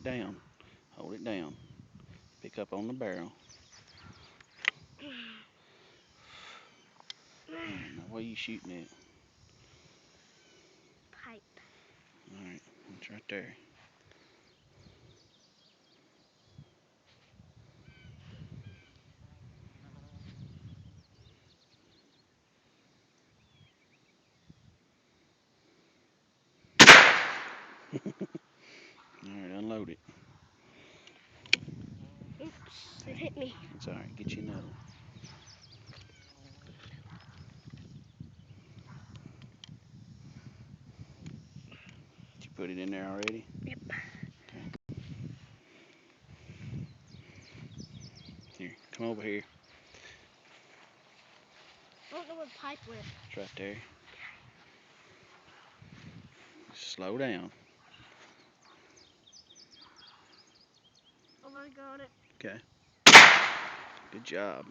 down. Hold it down. Pick up on the barrel. Alright, now what are you shooting at? Pipe. Alright, it's right there. Alright, unload it. Oops, it hit me. It's alright, get you another one. Did you put it in there already? Yep. Okay. Here, come over here. I don't know where the pipe went. It's right there. Slow down. Oh, I got it. Okay. Good job.